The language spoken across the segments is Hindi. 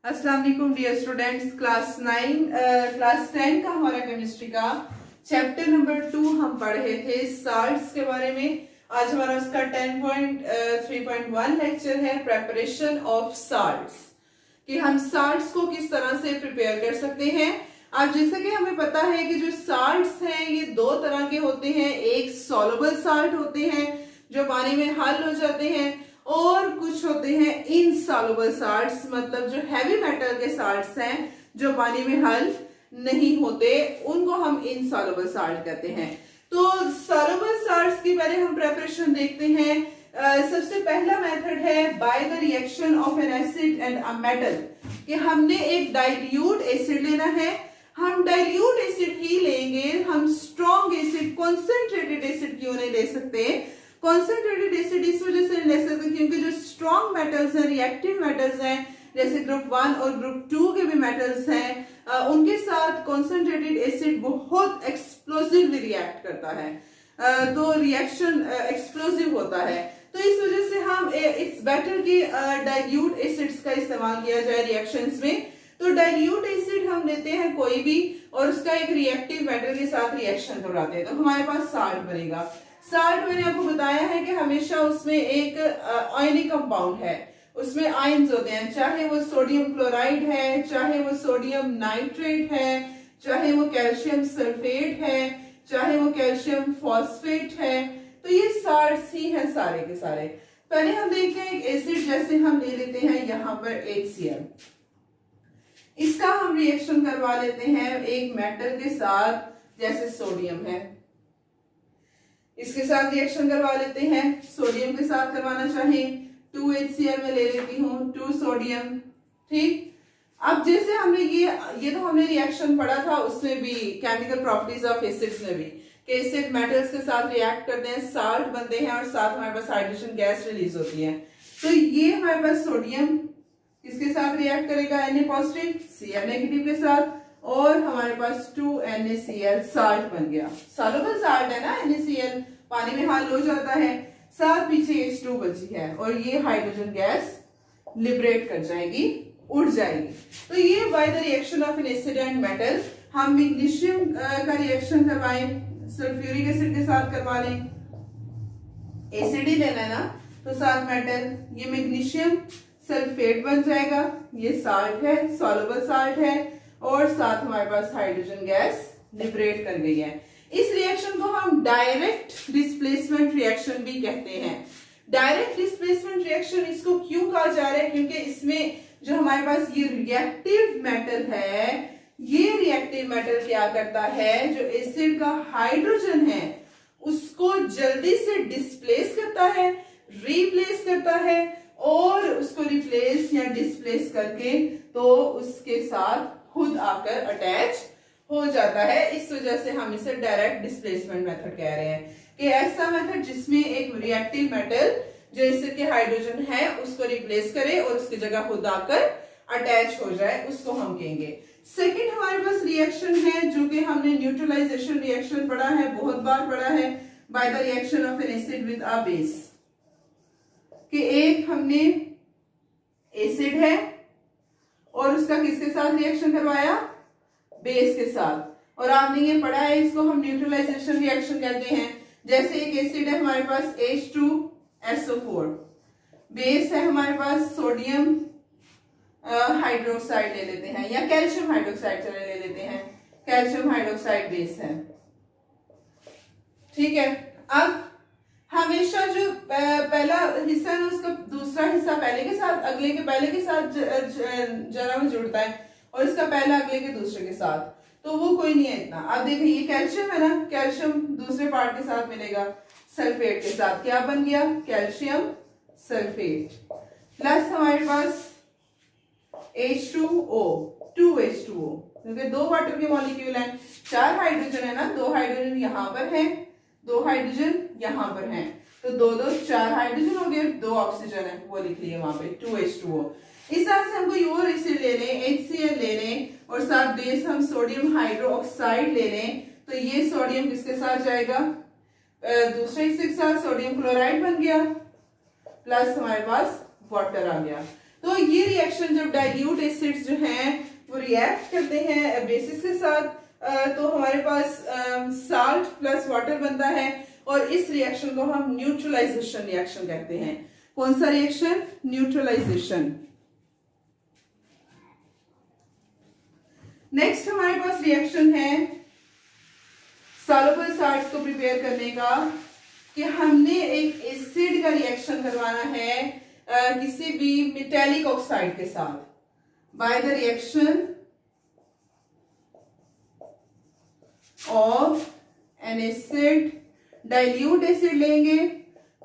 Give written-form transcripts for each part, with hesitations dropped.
अस्सलाम वालेकुम डियर स्टूडेंट्स। क्लास 10 का हमारा केमिस्ट्री का चैप्टर नंबर 2 हम पढ़ रहे थे साल्ट्स के बारे में। आज हमारा उसका 10.3.1 लेक्चर है प्रेपरेशन ऑफ साल्ट्स, कि हम साल्ट्स को किस तरह से प्रिपेयर कर सकते हैं। अब जैसे कि हमें पता है कि जो साल्ट्स हैं ये दो तरह के होते हैं। एक सॉल्युबल साल्ट होते हैं जो पानी में हल हो जाते हैं, और कुछ होते हैं इनसॉल्युबल साल्ट्स, मतलब जो हैवी मेटल के साल्ट्स हैं जो पानी में हल नहीं होते, उनको हम इनसॉल्युबल साल्ट कहते हैं। तो सॉल्युबल साल्ट्स की पहले हम प्रिपरेशन देखते हैं। सबसे पहला मेथड है by the reaction of N acid and a metal, कि हमने एक डाइल्यूट एसिड लेना है। हम डाइल्यूट एसिड ही लेंगे, हम स्ट्रॉन्ग एसिड कॉन्सेंट्रेटेड एसिड क्यों नहीं ले सकते। कॉन्सेंट्रेटेड एसिड इस वजह से ले सकते क्योंकि जो स्ट्रॉन्ग मेटल्स हैं, रिएक्टिव मेटल्स हैं, जैसे ग्रुप 1 और ग्रुप 2 के भी मेटल्स हैं, उनके साथ कॉन्सेंट्रेटेड एसिड बहुत एक्सप्लोसिवली रिएक्ट करता है, तो रिएक्शन एक्सप्लोसिव होता है। तो इस वजह से हम इट्स बेटर कि डाइल्यूट एसिड्स का इस्तेमाल किया जाए रिएक्शंस में। तो डाइल्यूट एसिड हम लेते हैं कोई भी, और उसका एक रिएक्टिव मेटल के साथ रिएक्शन करवाते हैं, तो हमारे पास साल्ट बनेगा। साल्ट मैंने आपको बताया है कि हमेशा उसमें एक आयनिक कंपाउंड है, उसमें आयन्स होते हैं, चाहे वो सोडियम क्लोराइड है, चाहे वो सोडियम नाइट्रेट है, चाहे वो कैल्शियम सल्फेट है, चाहे वो कैल्शियम फॉस्फेट है। तो ये साल्ट्स ही हैं सारे के सारे। पहले हम देखते हैं एक एसिड, जैसे हम ले लेते हैं यहाँ पर HCl, इसका हम रिएक्शन करवा लेते हैं एक मेटल के साथ, जैसे सोडियम है, इसके साथ रिएक्शन करवा लेते हैं। सोडियम के साथ करवाना चाहें 2HCl में ले लेती हूँ 2 सोडियम। ठीक, अब जैसे हमने ये तो हमने रिएक्शन पढ़ा था उसमें भी, केमिकल प्रॉपर्टीज ऑफ एसिड्स में भी, कि एसिड मेटल्स के साथ रिएक्ट करते हैं, साल्ट बनते हैं, और साथ हमारे पास हाइड्रोजन गैस रिलीज होती है। तो ये हमारे पास सोडियम किसके साथ रिएक्ट करेगा, Na पॉजिटिव Cl नेगेटिव के साथ, और हमारे पास 2NaCl साल्ट बन गया। सॉल्युबल साल्ट है ना, NaCl पानी में हल हो जाता है, साथ पीछे H2 बची है, और ये हाइड्रोजन गैस लिबरेट कर जाएगी, उड़ जाएगी। तो ये by the reaction of N acid and metal, हम मैग्नीशियम का रिएक्शन करवाएं, सल्फ्यूरिक एसिड के साथ करवा लें, एसिड ही लेना है ना, तो साथ मेटल, ये मैग्नीशियम सल्फेट बन जाएगा, ये साल्ट है, सॉल्युबल साल्ट है, और साथ हमारे पास हाइड्रोजन गैस लिबरेट कर गई है। इस रिएक्शन को हम डायरेक्ट डिस्प्लेसमेंट रिएक्शन भी कहते हैं। डायरेक्ट डिस्प्लेसमेंट रिएक्शन इसको क्यों कहा जा रहा है, क्योंकि इसमें जो हमारे पास ये रिएक्टिव मेटल है, ये रिएक्टिव मेटल क्या करता है, जो एसिड का हाइड्रोजन है उसको जल्दी से डिस्प्लेस करता है, रिप्लेस करता है, और उसको रिप्लेस या डिस्प्लेस करके तो उसके साथ खुद आकर अटैच हो जाता है। इस वजह से हम इसे डायरेक्ट डिस्प्लेसमेंट मेथड कह रहे हैं, कि ऐसा मेथड जिसमें एक रिएक्टिव मेटल जो एसिड के हाइड्रोजन है उसको रिप्लेस करे और उसकी जगह खुद आकर अटैच हो जाए, उसको हम कहेंगे। सेकंड हमारे पास रिएक्शन है जो कि हमने न्यूट्रलाइजेशन रिएक्शन पढ़ा है, बहुत बार पढ़ा है, by the reaction of N acid with a base, कि एक हमने एसिड है और उसका किसके साथ रिएक्शन करवाया, बेस के साथ, और आपने ये पढ़ा है, इसको हम न्यूट्रलाइजेशन रिएक्शन कहते हैं। जैसे एक एसिड है हमारे पास H2SO4, बेस है हमारे पास सोडियम हाइड्रोक्साइड ले लेते हैं, या कैल्शियम हाइड्रोक्साइड चले ले लेते हैं, कैल्शियम हाइड्रोक्साइड बेस है। ठीक है, अब हमेशा जो पहला हिस्सा है उसका दूसरा हिस्सा पहले के साथ, अगले के पहले के साथ जरा में जुड़ता है, और इसका पहला अगले के दूसरे के साथ, तो वो कोई नहीं है इतना। अब देखिए ये कैल्शियम है ना, कैल्शियम दूसरे पार्ट के साथ मिलेगा सल्फेट के साथ, क्या बन गया, कैल्शियम सल्फेट, प्लस हमारे पास H2O 2H2O, क्योंकि 2 वाटर के मॉलिक्यूल हैं, 4 हाइड्रोजन है ना, 2 हाइड्रोजन यहाँ पर है, 2 हाइड्रोजन यहाँ पर हैं, तो 2 4 हाइड्रोजन हो गए, 2 ऑक्सीजन है, वो लिख लिए वहां पे 2H2O। इस तरह से हम कोई और एसिड ले लें, HCl ले लें, और साथ बेस हम सोडियम हाइड्रोक्साइड ले लें, तो ये सोडियम किसके साथ जाएगा, दूसरे हिस्से के साथ सोडियम क्लोराइड बन गया, प्लस हमारे पास वाटर आ गया। तो ये रिएक्शन जब डाइल्यूट एसिड्स जो हैं वो रिएक्ट करते हैं बेसिस के साथ, तो हमारे पास साल्ट प्लस वाटर बनता है, और इस रिएक्शन को हम न्यूट्रलाइजेशन रिएक्शन कहते हैं। कौन सा रिएक्शन? न्यूट्रलाइजेशन। नेक्स्ट हमारे पास रिएक्शन है सॉल्युबल साल्ट्स को प्रिपेयर करने का, कि हमने एक एसिड का रिएक्शन करवाना है किसी भी मेटेलिक ऑक्साइड के साथ, by the reaction of N acid, dilute acid लेंगे,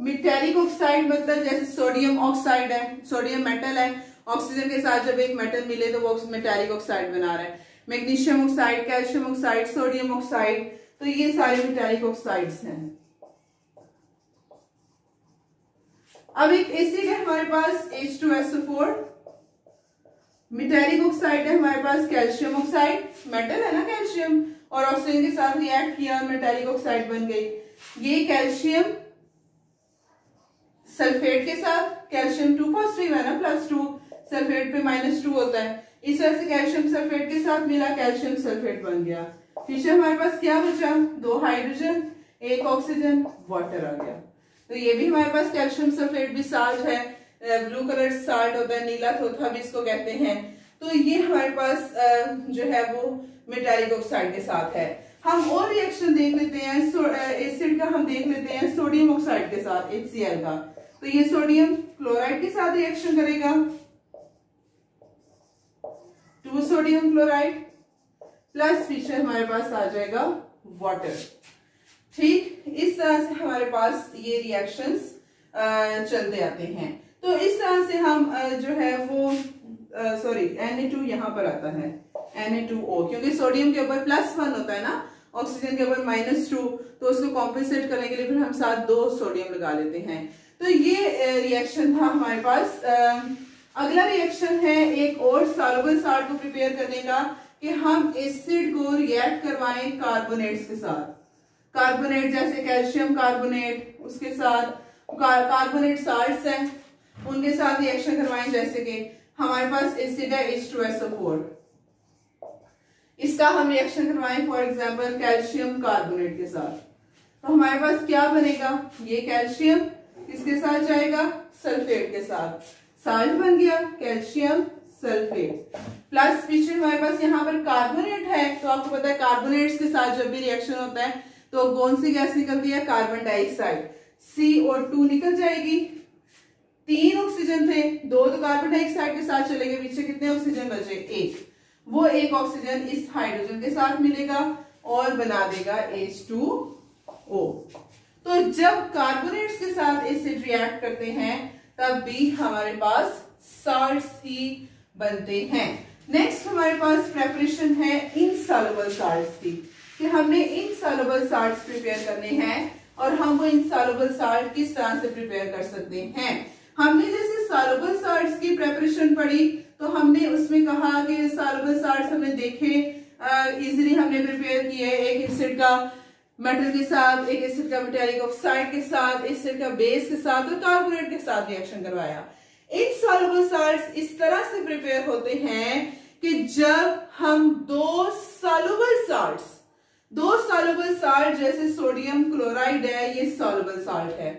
मेटेलिक ऑक्साइड मतलब जैसे सोडियम ऑक्साइड है, सोडियम मेटल है, ऑक्सीजन के साथ जब एक मेटल मिले तो वो मेटेलिक ऑक्साइड बना रहा है, magnesium oxide, calcium oxide, sodium oxide, तो ये सारे मेटेलिक ऑक्साइड्स हैं। अब एक एसिड है हमारे पास H2SO4, मेटेलिक ऑक्साइड है हमारे पास कैल्शियम ऑक्साइड, मेटल है ना कैल्शियम, और ऑक्सीजन के साथ रिएक्ट किया और मेटेलिक ऑक्साइड बन गई। ये कैल्शियम सल्फेट के साथ, कैल्शियम 2 पॉजिटिव है ना, +2, सल्फेट पे -2 होता है, इस वजह से कैल्शियम सल्फेट के साथ मिला, कैल्शियम सल्फेट बन गया। फिर हमारे पास क्या बचा? 2 हाइड्रोजन, 1 ऑक्सीजन, वाटर आ गया। तो ये भी हमारे पास कैल्शियम सल्फेट भी साल्ट है, ब्लू कलर साल्ट होता है, नीला थोथा भी इसको कहते हैं। तो ये हमारे पास जो है वो मेटेलिक ऑक्साइड के साथ है। हम और रिएक्शन देख लेते हैं एसिड का, हम देख लेते हैं सोडियम ऑक्साइड के साथ HCl का। तो ये सोडियम क्लोराइड के साथ रिएक्शन करेगा, 2 सोडियम क्लोराइड प्लस पीछे हमारे पास आ जाएगा वाटर। ठीक, इस तरह से हमारे पास ये रिएक्शंस चलते आते हैं। तो इस तरह से हम जो है वो Na2 यहाँ पर आता है, Na2O, क्योंकि सोडियम के ऊपर +1 होता है ना, ऑक्सीजन के ऊपर -2, तो उसको कॉम्पेंसेट करने के लिए फिर हम साथ 2 सोडियम लगा लेते हैं। तो ये रिएक्शन था हमारे पास। अगला रिएक्शन है एक और सॉल्युबल साल्ट को प्रिपेयर करने का, कि हम एसिड को रिएक्ट करवाएं कार्बोनेट्स के साथ। कार्बोनेट जैसे कैल्शियम कार्बोनेट, उसके साथ कार्बोनेट साल्ट्स हैं, उनके साथ रिएक्शन करवाएं। जैसे कि हमारे पास एसिड है H2SO4, इसका हम रिएक्शन करवाएं फॉर एग्जांपल कैल्शियम कार्बोनेट के साथ, तो हमारे पास क्या बनेगा? ये कैल्शियम किसके साथ जाएगा? सल्फेट के साथ, साल्ट बन गया कैल्शियम सल्फेट, प्लस पीछे हमारे पास यहाँ पर कार्बोनेट है। तो आपको पता है कार्बोनेट्स के साथ जब भी रिएक्शन होता है तो कौन सी गैस निकलती है? कार्बन डाइऑक्साइड, CO2 निकल जाएगी। 3 ऑक्सीजन थे, 2 तो कार्बन डाइऑक्साइड के साथ चले गए, पीछे कितने ऑक्सीजन बचे? 1। वो 1 ऑक्सीजन इस हाइड्रोजन के साथ मिलेगा और बना देगा H2O। तो जब कार्बोनेट्स के साथ एसिड रिएक्ट करते हैं तब भी हमारे पास साल्ट्स ही बनते हैं। नेक्स्ट हमारे पास प्रेपरेशन है इनसॉल्युबल साल्ट्स की, कि हमने इनसॉल्युबल साल्ट्स प्रिपेयर करने हैं, और हम वो इनसॉल्युबल साल्ट किस तरह से प्रिपेयर कर सकते हैं। हमने जैसे सॉल्युबल साल्ट्स की प्रेपरेशन पढ़ी तो हमने उसमें कहा कि सॉल्युबल साल्ट्स हमने देखे, इजीली हमने प्रिपेयर किए, एक एसिड का मेटल के साथ, एक एसिड का मेटेलिक ऑक्साइड के साथ, एसिड का बेस के साथ और कार्बोनेट के साथ रिएक्शन करवाया। इनसॉल्युबल साल्ट्स इस तरह से प्रिपेयर होते हैं कि जब हम 2 सॉल्युबल साल्ट जैसे सोडियम क्लोराइड है, ये सॉल्युबल साल्ट है,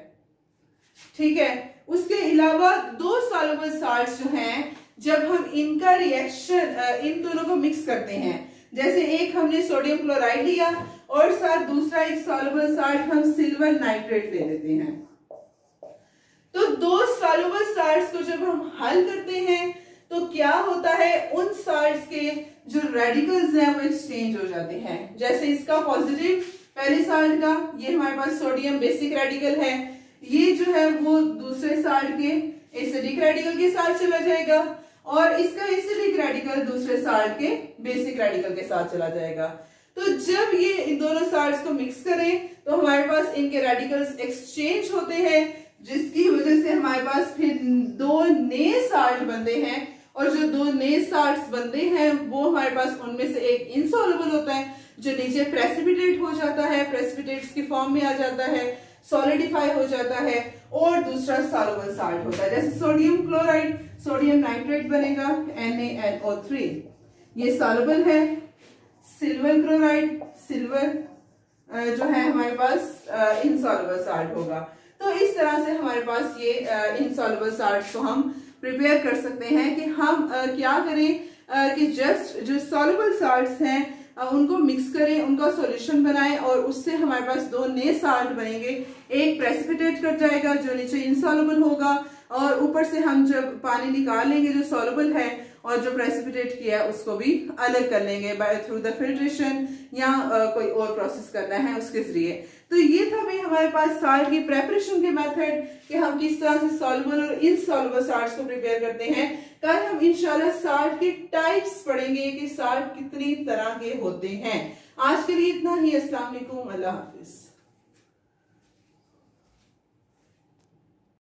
ठीक है। उसके अलावा 2 सॉल्युबल साल्ट्स जो हैं, जब हम इनका रिएक्शन इन दोनों को मिक्स करते हैं, जैसे एक हमने सोडियम क्लोराइड लिया और साथ दूसरा एक सॉल्युबल साल्ट हम सिल्वर नाइट्रेट ले लेते हैं, तो 2 सॉल्युबल साल्ट्स को जब हम हल करते हैं तो क्या होता है? उन साल्ट्स के जो रेडिकल्स हैं वो एक्सचेंज हो जाते हैं। जैसे इसका पॉजिटिव पहले साल्ट का, ये हमारे पास सोडियम बेसिक रेडिकल है, ये जो है वो दूसरे साल्ट के एसिडिक रेडिकल के साथ चला जाएगा, और इसका एसिडिक रेडिकल दूसरे साल्ट के बेसिक रेडिकल के साथ चला जाएगा। तो जब ये इन दोनों साल्ट्स को मिक्स करें तो हमारे पास इनके रेडिकल्स एक्सचेंज होते हैं, जिसकी वजह से हमारे पास फिर 2 नए साल्ट बनते हैं, और जो 2 नए साल्ट्स बनते हैं वो हमारे पास उनमें से एक इनसॉल्युबल होता है जो नीचे प्रेसिपिटेट हो जाता है, प्रेसिपिटेट्स की फॉर्म में आ जाता है, सॉलिडिफाई हो जाता है, और दूसरा सॉल्युबल साल्ट होता है। जैसे सोडियम क्लोराइड सोडियम नाइट्रेट बनेगा NaNO3, ये सॉल्युबल है। सिल्वर क्लोराइड, सिल्वर जो है हमारे पास इनसॉल्युबल सॉल्ट होगा। तो इस तरह से हमारे पास ये इनसॉल्युबल सॉल्ट को हम प्रिपेयर कर सकते हैं कि हम क्या करें कि जस्ट जो सॉल्युबल सॉल्ट्स हैं उनको मिक्स करें, उनका सॉल्यूशन बनाएं और उससे हमारे पास दो नए सॉल्ट बनेंगे। एक प्रेसिपिटेट कर जाएगा जो नीचे इनसॉल्युबल होगा, और ऊपर से हम जब पानी निकाल लेंगे जो सॉल्युबल है और जो प्रेसिपिटेट किया है उसको भी अलग कर लेंगे बाय थ्रू द फिल्ट्रेशन या कोई और प्रोसेस करना है उसके जरिए। तो ये था भाई हमारे पास सॉल्ट की प्रेपरेशन के मेथड कि हम किस तरह से सॉल्युबल और इनसॉल्युबल सॉल्ट्स को प्रिपेयर करते हैं। कल हम इंशाल्लाह सॉल्ट के टाइप्स पढ़ेंगे कि सॉल्ट कितनी तरह के होते हैं। आज के लिए इतना ही। अस्सलाम वालेकुम, अल्लाह हाफिज।